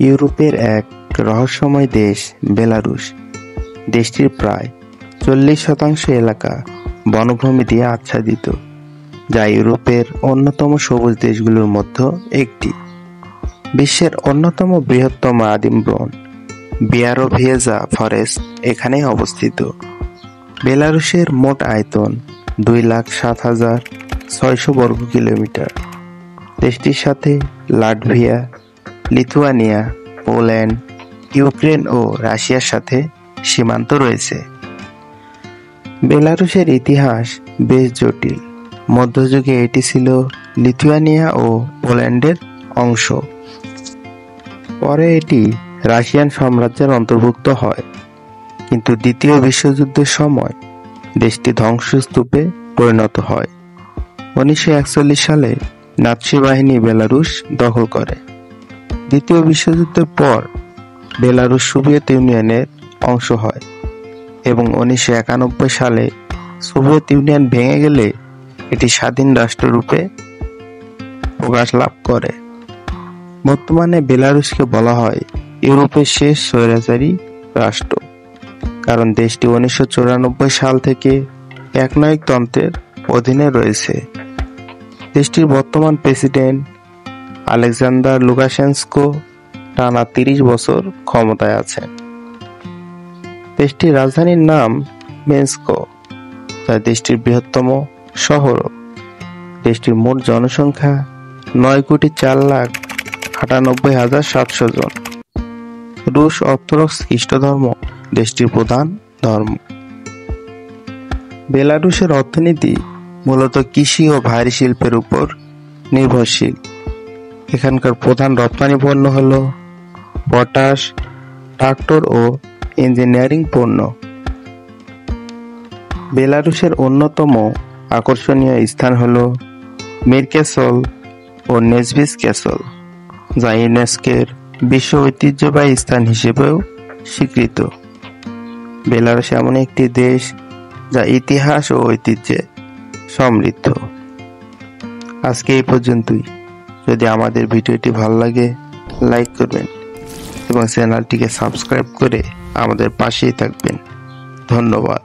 ইউরোপের এক রহস্যময় দেশ বেলারুশ। দেশটির প্রায় 40% এলাকা বনভূমি দিয়ে আচ্ছাদিত, যা ইউরোপের অন্যতম সবুজ দেশগুলোর মধ্যে একটি। বিশ্বের অন্যতম বৃহত্তম আদিম বন বিয়ারোভিয়েজা ফরেস্ট এখানেই অবস্থিত। বেলারুশের মোট আয়তন 2,07,600 বর্গ কিলোমিটার। দেশটির সাথে লাটভিয়া, লিথুয়ানিয়া, পোল্যান্ড, ইউক্রেন ও রাশিয়ার সাথে সীমান্ত রয়েছে। বেলারুশের ইতিহাস বেশ জটিল। মধ্যযুগে এটি ছিল লিথুয়ানিয়া ও পোল্যান্ডের অংশ। পরে এটি রাশিয়ান সাম্রাজ্যের অন্তর্ভুক্ত হয়, কিন্তু দ্বিতীয় বিশ্বযুদ্ধের সময় দেশটি ধ্বংসস্তূপে পরিণত হয়। 1941 সালে নাৎসি বাহিনী বেলারুশ দখল করে। দ্বিতীয় বিশ্বযুদ্ধের পর বেলারুশ সোভিয়েত ইউনিয়নের অংশ হয় এবং 1991 সালে সোভিয়েত ইউনিয়ন ভেঙে গেলে এটি স্বাধীন রাষ্ট্ররূপে প্রকাশ লাভ করে। বর্তমানে বেলারুশকে বলা হয় ইউরোপের শেষ স্বৈরাচারী রাষ্ট্র, কারণ দেশটি 1994 সাল থেকে একনায়কতন্ত্রের অধীনে রয়েছে। দেশটির বর্তমান প্রেসিডেন্ট আলেকজান্ডার লুকাশেনস্কো টানা 30 বছর ক্ষমতায় আছেন। দেশটির রাজধানীর নাম মিনস্ক, যা দেশটির বৃহত্তম শহর। দেশটির মোট জনসংখ্যা 9,04,98,700 জন। রুশ অর্থোডক্স খ্রিস্টধর্ম দেশটির প্রধান ধর্ম। বেলারুশের অর্থনীতি মূলত কৃষি ও ভারী শিল্পের উপর নির্ভরশীল। এখানকার প্রধান রপ্তানি পণ্য হল পটাশ, ট্রাক্টর ও ইঞ্জিনিয়ারিং পণ্য। বেলারুশের অন্যতম আকর্ষণীয় স্থান হল মির ক্যাসল ও নেজভিস ক্যাসল, যা ইউনেস্কোর বিশ্ব ঐতিহ্যবাহী স্থান হিসেবেও স্বীকৃত। বেলারুশ এমন একটি দেশ যা ইতিহাস ও ঐতিহ্যে সমৃদ্ধ। আজকে এই পর্যন্তই। যদি আমাদের ভিডিওটি ভালো লাগে, লাইক করবেন এবং চ্যানেলটিকে সাবস্ক্রাইব করে আমাদের পাশেই থাকবেন। ধন্যবাদ।